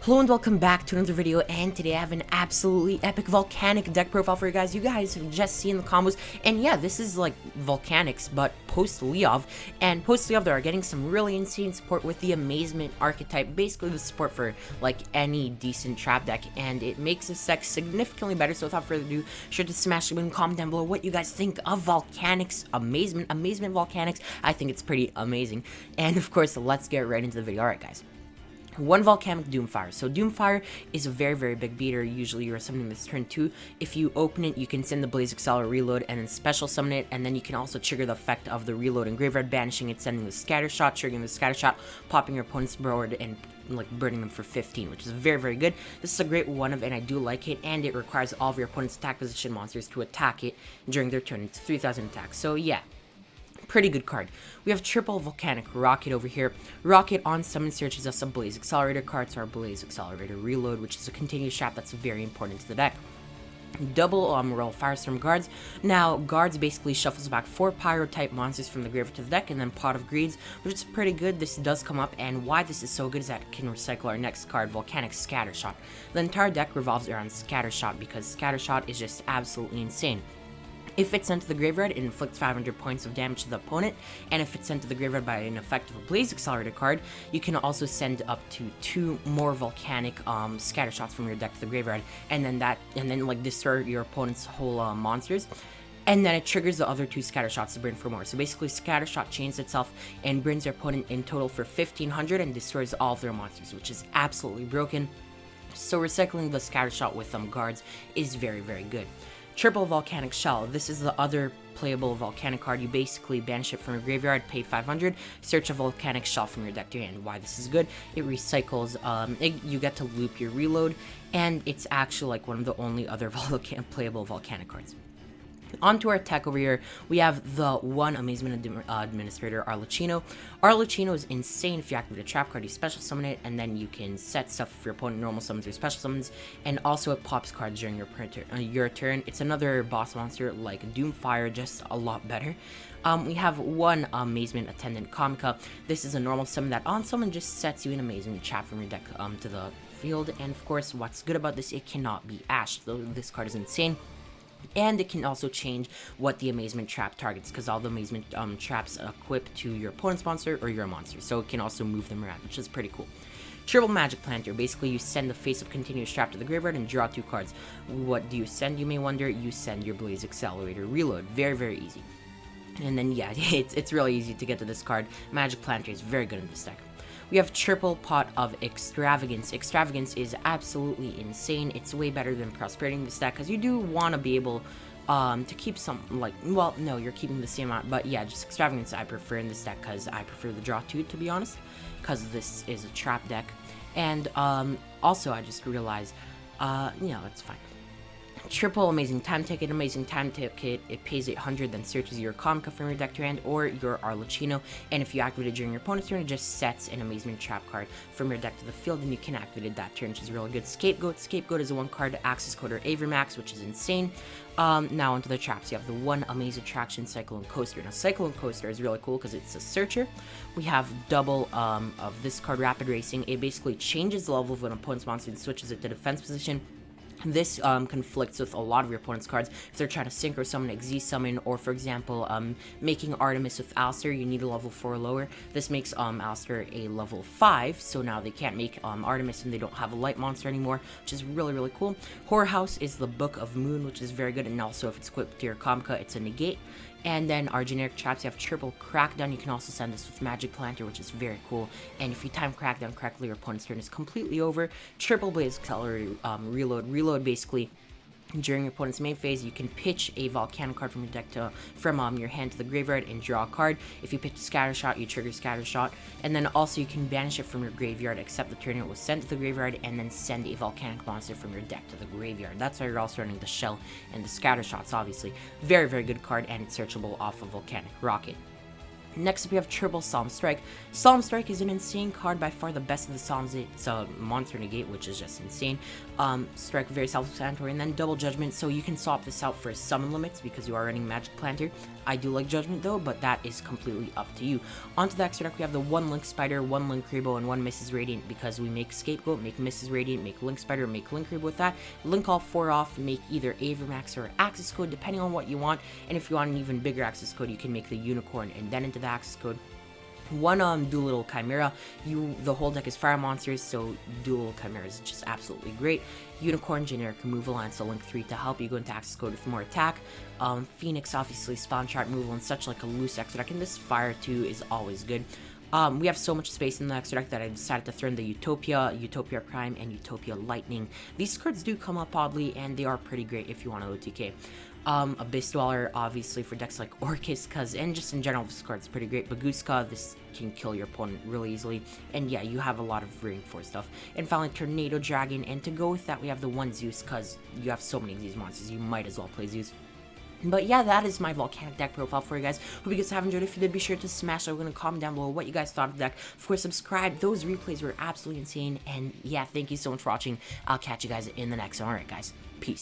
Hello and welcome back to another video, and today I have an absolutely epic Volcanic deck profile for you guys. You guys have just seen the combos, and yeah, this is like Volcanics, but post-LIOV, and post-LIOV they are getting some really insane support with the Amazement archetype, basically the support for like any decent trap deck, and it makes this deck significantly better. So without further ado, sure to smash the button, comment down below what you guys think of Volcanics, Amazement Volcanics. I think it's pretty amazing, and of course, let's get right into the video. Alright guys. One Volcanic Doomfire. So Doomfire is a very big beater. Usually you're summoning this turn 2. If you open it, you can send the Blaze Accelerator reload and then special summon it, and then you can also trigger the effect of the reload in graveyard, banishing it, sending the Scattershot, triggering the Scattershot, popping your opponent's board and like burning them for 15, which is very good. This is a great one of, and I do like it, and it requires all of your opponent's attack position monsters to attack it during their turn. It's 3000 attack. So yeah, pretty good card. We have triple Volcanic Rocket over here. Rocket on summon searches us a Blaze Accelerator card, so our Blaze Accelerator reload, which is a continuous trap that's very important to the deck. Double Royal Firestorm Guards. Now, Guards basically shuffles back 4 Pyro-type monsters from the graveyard to the deck, and then Pot of Greeds, which is pretty good. This does come up, and why this is so good is that it can recycle our next card, Volcanic Scattershot. The entire deck revolves around Scattershot, because Scattershot is just absolutely insane. If it's sent to the graveyard, it inflicts 500 points of damage to the opponent, and if it's sent to the graveyard by an effect of a Blaze Accelerator card, you can also send up to 2 more Volcanic Scattershots from your deck to the graveyard, and then like destroy your opponent's whole monsters. And then it triggers the other 2 Scattershots to burn for more. So basically, Scattershot chains itself and burns your opponent in total for 1500 and destroys all of their monsters, which is absolutely broken. So recycling the Scattershot with guards is very good. Triple Volcanic Shell. This is the other playable Volcanic card. You basically banish it from your graveyard, pay 500, search a Volcanic Shell from your deck to your hand. Why this is good? It recycles, you get to loop your reload, and it's actually like one of the only other playable Volcanic cards. Onto our tech over here, we have the one Amazement Administrator, Arlecchino. Arlecchino is insane. If you activate a trap card, you special summon it, and then you can set stuff for your opponent normal summons or special summons, and also it pops cards during your turn. It's another boss monster like Doomfire, just a lot better. We have one Amazement Attendant Comica. This is a normal summon that on summon just sets you an Amazement trap from your deck to the field, and of course, what's good about this, it cannot be ashed, though this card is insane. And it can also change what the Amazement trap targets, because all the Amazement traps equip to your opponent's monster or your monster, so it can also move them around, which is pretty cool. Triple Magic Planter. Basically, you send the face-up continuous trap to the graveyard and draw 2 cards. What do you send, you may wonder? You send your Blaze Accelerator reload. Very easy. And then yeah, it's really easy to get to this card. Magic Planter is very good in this deck. We have triple Pot of Extravagance. Extravagance is absolutely insane. It's way better than Prosperity in this deck, because you do want to be able to keep some, like, well, no, you're keeping the same amount, but yeah, just Extravagance I prefer in this deck, because I prefer the draw 2, to be honest, because this is a trap deck. And also, I just realized, it's fine. Triple Amazing Time Ticket. Amazing Time Ticket, it pays 800, then searches your Comica from your deck to your hand or your Arlecchino, and if you activate it during your opponent's turn, it just sets an Amazement trap card from your deck to the field, and you can activate it that turn, which is really good. Scapegoat. Scapegoat is a 1-card Access Coder Avermax, which is insane. Now onto the traps. You have the one Amaze Attraction Cyclone Coaster. Now Cyclone Coaster is really cool because it's a searcher. We have double of this card, Rapid Racing. It basically changes the level of an opponent's monster and switches it to defense position. This conflicts with a lot of your opponent's cards. If they're trying to Synchro Summon, Xyz Summon, or for example, making Artemis with Alistair, you need a level 4 or lower. This makes Alistair a level 5, so now they can't make Artemis and they don't have a light monster anymore, which is really cool. Horror House is the Book of Moon, which is very good, and also if it's equipped to your Comica, it's a negate. And then our generic traps, you have triple Crackdown. You can also send this with Magic Planter, which is very cool. And if you time Crackdown correctly, your opponent's turn is completely over. Triple Blaze Accelerator reload. Reload basically, during your opponent's main phase, you can pitch a Volcanic card from your deck from your hand to the graveyard and draw a card. If you pitch Scattershot, you trigger Scattershot, and then also you can banish it from your graveyard, except the turn it was sent to the graveyard, and then send a Volcanic monster from your deck to the graveyard. That's why you're also running the Shell and the Scattershots, obviously. Very good card, and it's searchable off of Volcanic Rocket. Next up, we have Triple Solemn Strike. Solemn Strike is an insane card, by far the best of the Psalms. It's a monster negate, which is just insane. Strike, very self-explanatory, and then Double Judgment, so you can swap this out for summon limits because you are running Magic Planter. I do like Judgment though, but that is completely up to you. Onto the extra deck, we have the 1 Link Spider, 1 Link Rebo, and 1 Mrs. Radiant because we make Scapegoat, make Mrs. Radiant, make Link Spider, make Link Rebo with that. Link all 4 off, make either Avermax or Access Code, depending on what you want. And if you want an even bigger Access Code, you can make the Unicorn and then into the Access Code. 1 Doolittle Chimera. The whole deck is fire monsters, so Doolittle Chimera is just absolutely great. Unicorn, generic removal, and so Link 3 to help you go into Access Code with more attack. Phoenix, obviously, spawn chart removal and such, like a loose extra deck, and this fire too is always good. We have so much space in the extra deck that I decided to throw in the Utopia, Utopia Prime, and Utopia Lightning. These cards do come up oddly, and they are pretty great if you want to OTK. Abyss Dweller, obviously, for decks like Orcus, and just in general, this card's pretty great. Baguska, this can kill your opponent really easily. And yeah, you have a lot of reinforced stuff. And finally, Tornado Dragon, and to go with that, we have the 1 Zeus, because you have so many of these monsters, you might as well play Zeus. But yeah, that is my Volcanic deck profile for you guys. Hope you guys have enjoyed. If you did, be sure to smash that. We're going to comment down below what you guys thought of the deck. Of course, subscribe. Those replays were absolutely insane. And yeah, thank you so much for watching. I'll catch you guys in the next one. Alright, guys. Peace.